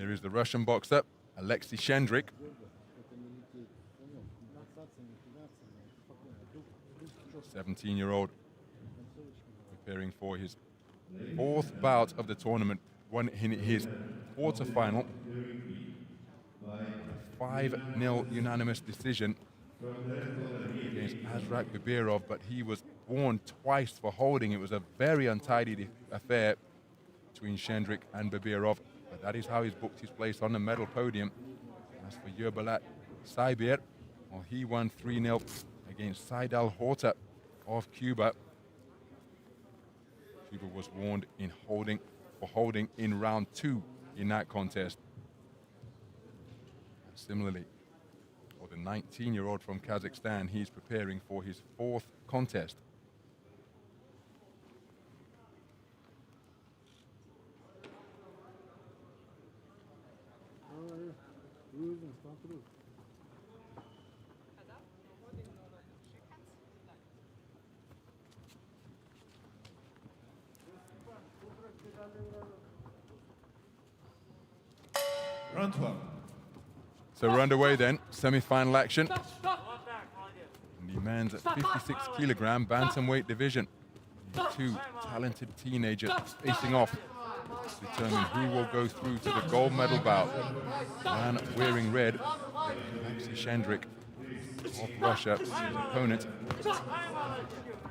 Here is the Russian boxer, Alexey SHENDRIK. 17-year-old, preparing for his fourth bout of the tournament, won in his quarterfinal. A 5-0 unanimous decision against SABYR, but he was warned twice for holding. It was a very untidy affair between SHENDRIK and Babirov, but that is how he's booked his place on the medal podium. As for Yerbolat SABYR, well, he won 3-0 against Seidal Horta of Cuba. Cuba was warned for holding in round 2 in that contest. And similarly, for the 19-year-old from Kazakhstan, he's preparing for his 4th contest. Round 12. So we're underway then, semi-final action. In the men's 56kg bantamweight division. Two talented teenagers facing off to determine who will go through to the gold medal bout. Man wearing red, Alexey SHENDRIK of Russia, his opponent.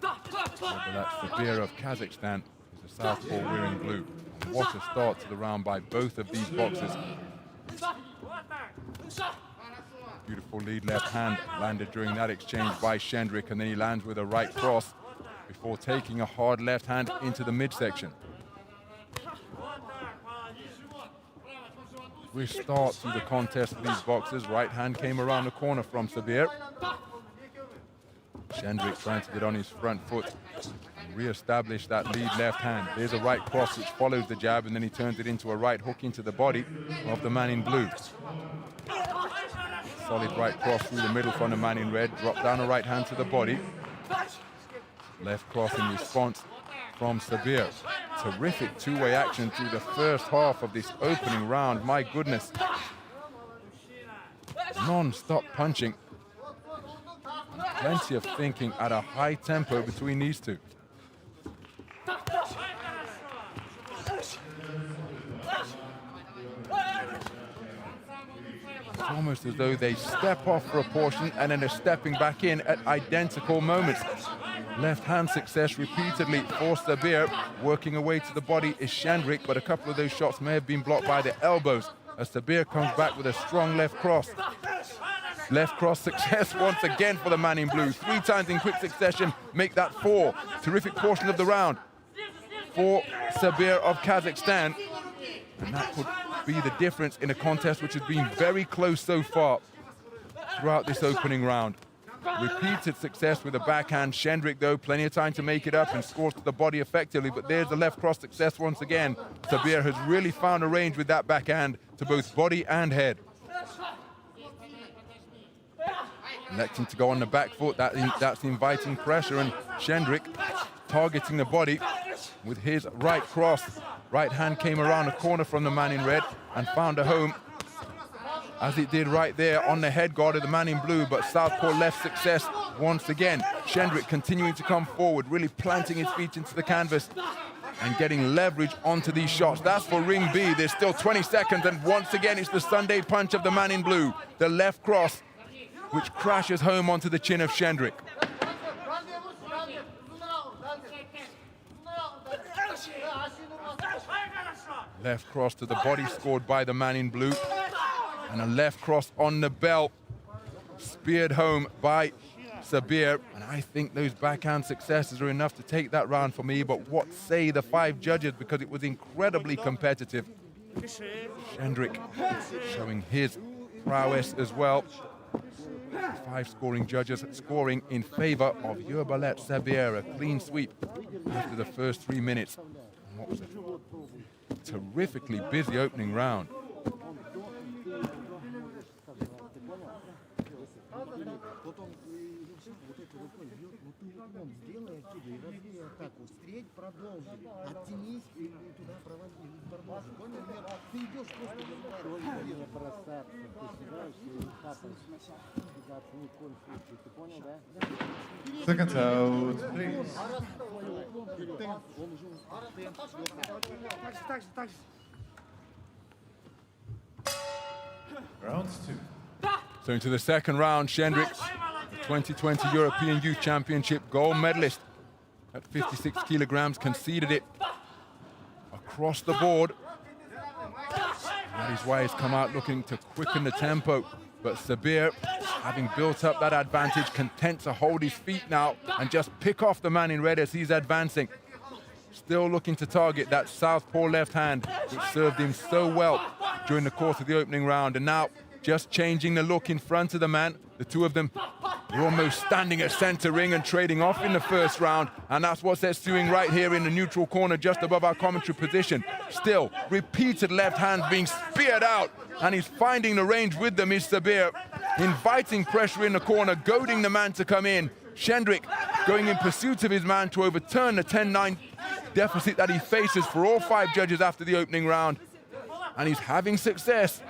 That's SABYR of Kazakhstan, is a southpaw wearing blue. And what a start to the round by both of these boxers. Beautiful lead left hand landed during that exchange by SHENDRIK, and then he lands with a right cross before taking a hard left hand into the midsection. We start to the contest for these boxers. Right hand came around the corner from SABYR. SHENDRIK trying to get on his front foot and re-establish that lead left hand. There's a right cross which follows the jab, and then he turns it into a right hook into the body of the man in blue. Solid right cross through the middle from the man in red. Drop down a right hand to the body. Left cross in response from SABYR. Terrific two-way action through the first half of this opening round. My goodness. Non-stop punching. Plenty of thinking at a high tempo between these two. It's almost as though they step off for a portion and then they're stepping back in at identical moments. Left hand success repeatedly for SABYR. Working away to the body is SHENDRIK, but a couple of those shots may have been blocked by the elbows as SABYR comes back with a strong left cross. Left cross success once again for the man in blue. 3 times in quick succession, make that 4. Terrific portion of the round for SABYR of Kazakhstan. And that could be the difference in a contest which has been very close so far throughout this opening round. Repeated success with a backhand. SHENDRIK, though, plenty of time to make it up and scores to the body effectively, but there's the left cross success once again. SABYR has really found a range with that backhand to both body and head. Electing to go on the back foot, that's inviting pressure, and SHENDRIK targeting the body with his right cross. Right hand came around the corner from the man in red and found a home, as it did right there on the head guard of the man in blue, but southpaw left success once again. SHENDRIK continuing to come forward, really planting his feet into the canvas and getting leverage onto these shots. That's for ring B. There's still 20 seconds, and once again it's the Sunday punch of the man in blue. The left cross, which crashes home onto the chin of SHENDRIK. Left cross to the body scored by the man in blue. And a left cross on the belt, speared home by SABYR. And I think those backhand successes are enough to take that round for me, but what say the 5 judges, because it was incredibly competitive. SHENDRIK showing his prowess as well. The 5 scoring judges scoring in favor of Yerbolat SABYR, a clean sweep after the first 3 minutes. And what was a terrifically busy opening round. Seconds out, please. Round 2. So into the second round, SHENDRIK, the 2020 European Youth Championship gold medalist at 56 kilograms, conceded it across the board. That is why he's come out looking to quicken the tempo. But SABYR, having built up that advantage, content to hold his feet now and just pick off the man in red as he's advancing. Still looking to target that southpaw left hand, which served him so well during the course of the opening round. And now just changing the look in front of the man. The two of them are almost standing at center ring and trading off in the first round. And that's what they're doing right here in the neutral corner, just above our commentary position. Still, repeated left hands being speared out. And he's finding the range with them, is SABYR. Inviting pressure in the corner, goading the man to come in. SHENDRIK going in pursuit of his man to overturn the 10-9 deficit that he faces for all 5 judges after the opening round. And he's having success,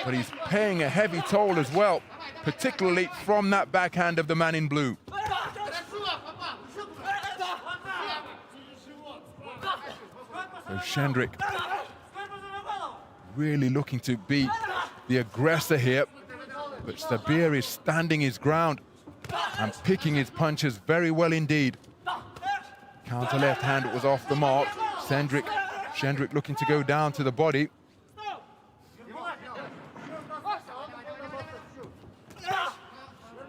but he's paying a heavy toll as well, particularly from that backhand of the man in blue. So SHENDRIK really looking to be the aggressor here, but SABYR is standing his ground and picking his punches very well indeed. Counter left hand was off the mark. SHENDRIK looking to go down to the body.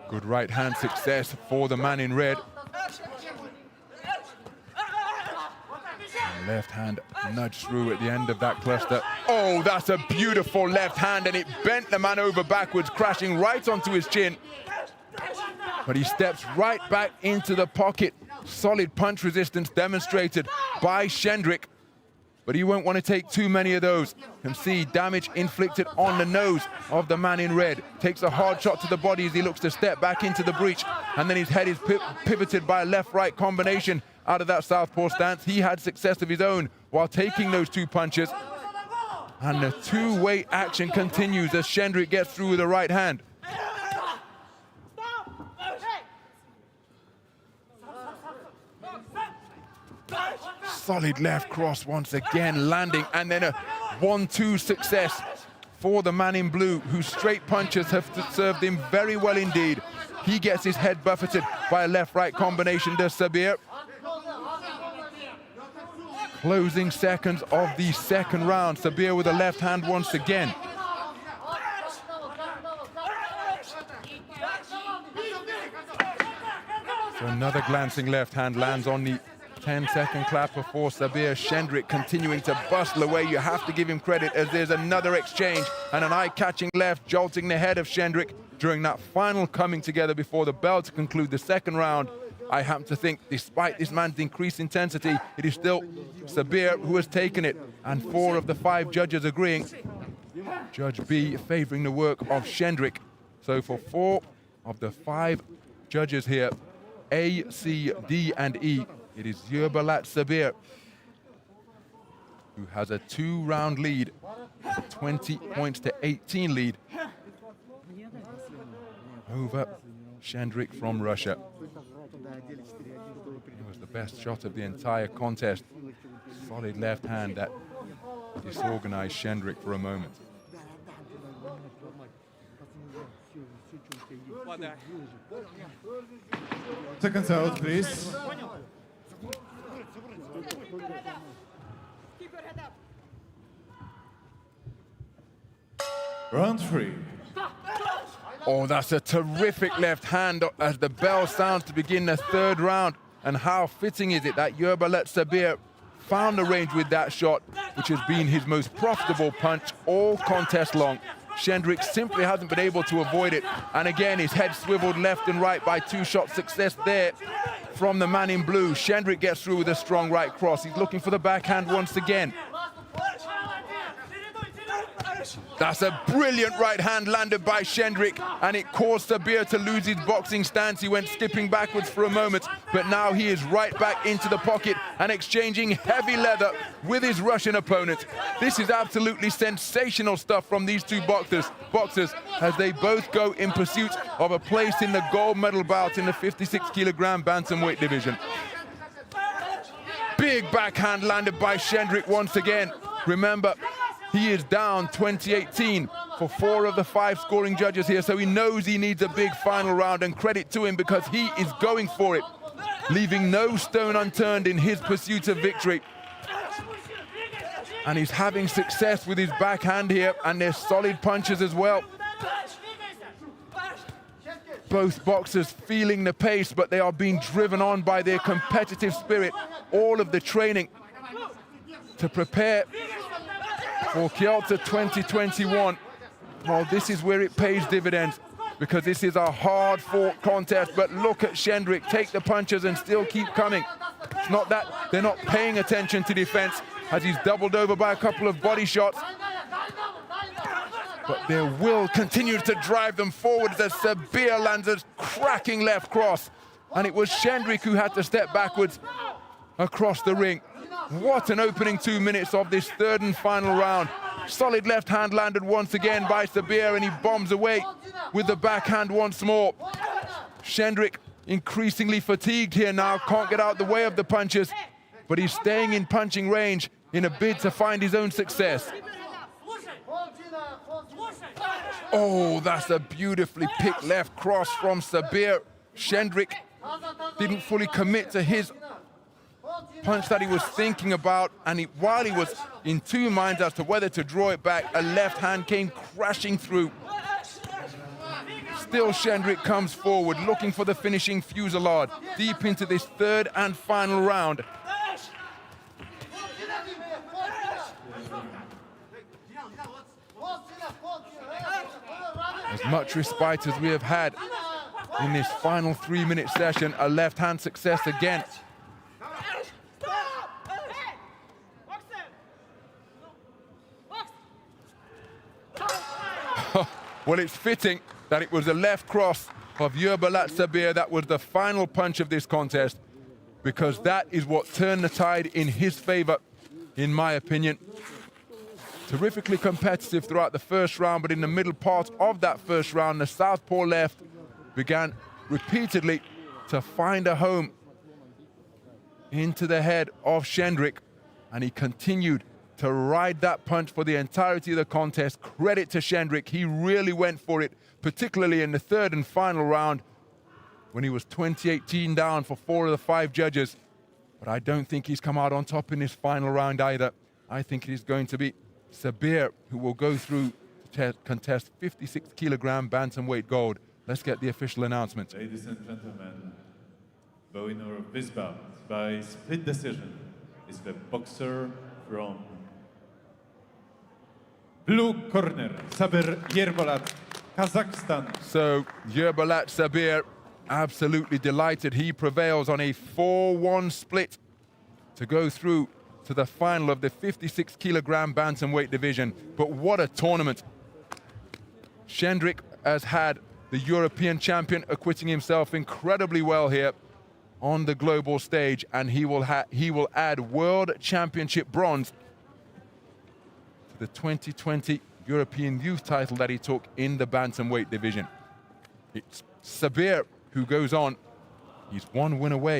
Good right hand success for the man in red. And left hand nudged through at the end of that cluster. Oh, that's a beautiful left hand, and it bent the man over backwards, crashing right onto his chin. But he steps right back into the pocket. Solid punch resistance demonstrated by SHENDRIK. But he won't want to take too many of those. Can see damage inflicted on the nose of the man in red. Takes a hard shot to the body as he looks to step back into the breach. And then his head is pivoted by a left-right combination out of that southpaw stance. He had success of his own while taking those 2 punches. And the two-way action continues as SHENDRIK gets through with the right hand. Solid left cross once again, landing, and then a 1-2 success for the man in blue, whose straight punches have served him very well indeed. He gets his head buffeted by a left-right combination to SABYR. Closing seconds of the second round. SABYR with a left hand once again. So another glancing left hand lands on the 10-second clapper for SABYR. SHENDRIK continuing to bustle away. You have to give him credit as there's another exchange and an eye-catching left jolting the head of SHENDRIK during that final coming together before the bell to conclude the second round. I happen to think, despite this man's increased intensity, it is still SABYR who has taken it, and 4 of the 5 judges agreeing. Judge B favoring the work of SHENDRIK. So for 4 of the 5 judges here, A, C, D, and E, it is Yerbolat SABYR who has a 2-round lead, a 20 points to 18 lead over SHENDRIK from Russia. It was the best shot of the entire contest. Solid left hand that disorganized SHENDRIK for a moment. Seconds out, please. Round 3. Oh, that's a terrific left hand as the bell sounds to begin the third round. And how fitting is it that Yerbolat SABYR found the range with that shot, which has been his most profitable punch all contest long. SHENDRIK simply hasn't been able to avoid it. And again, his head swiveled left and right by 2-shot success there from the man in blue. SHENDRIK gets through with a strong right cross. He's looking for the backhand once again. That's a brilliant right hand landed by SHENDRIK, and it caused SABYR to lose his boxing stance. He went skipping backwards for a moment, but now he is right back into the pocket and exchanging heavy leather with his Russian opponent. This is absolutely sensational stuff from these two boxers as they both go in pursuit of a place in the gold medal bout in the 56kg bantamweight division. Big backhand landed by SHENDRIK once again. Remember, he is down 2018 for 4 of the 5 scoring judges here, so he knows he needs a big final round, and credit to him because he is going for it, leaving no stone unturned in his pursuit of victory. And he's having success with his backhand here, and they're solid punches as well. Both boxers feeling the pace, but they are being driven on by their competitive spirit. All of the training to prepare for Kielce 2021. Well, this is where it pays dividends, because this is a hard-fought contest. But look at SHENDRIK take the punches and still keep coming. It's not that they're not paying attention to defense, as he's doubled over by a couple of body shots. But their will continues to drive them forward as SABYR lands a cracking left cross. And it was SHENDRIK who had to step backwards across the ring. What an opening 2 minutes of this third and final round. Solid left hand landed once again by SABYR, and he bombs away with the backhand once more. SHENDRIK increasingly fatigued here now, can't get out the way of the punches, but he's staying in punching range in a bid to find his own success. Oh, that's a beautifully picked left cross from SABYR. SHENDRIK didn't fully commit to his punch that he was thinking about, and while he was in 2 minds as to whether to draw it back, a left hand came crashing through. Still SHENDRIK comes forward, looking for the finishing fusillade deep into this third and final round. As much respite as we have had in this final 3-minute session, a left hand success again. Well, it's fitting that it was the left cross of Yerbolat SABYR that was the final punch of this contest, because that is what turned the tide in his favor, in my opinion. Terrifically competitive throughout the first round, but in the middle part of that first round, the southpaw left began repeatedly to find a home into the head of SHENDRIK, and he continued to ride that punch for the entirety of the contest. Credit to SHENDRIK, he really went for it, particularly in the third and final round when he was 2018 down for 4 of the 5 judges. But I don't think he's come out on top in this final round either. I think it is going to be SABYR who will go through to contest 56kg bantamweight gold. Let's get the official announcement. Ladies and gentlemen, the winner of this bout by split decision is the boxer from blue corner, SABYR Yerbolat, Kazakhstan. So Yerbolat SABYR, absolutely delighted. He prevails on a 4-1 split to go through to the final of the 56kg bantamweight division. But what a tournament. SHENDRIK has had the European champion acquitting himself incredibly well here on the global stage, and he will add world championship bronze to the 2020 European youth title that he took in the bantamweight division. It's SABYR who goes on. He's 1 win away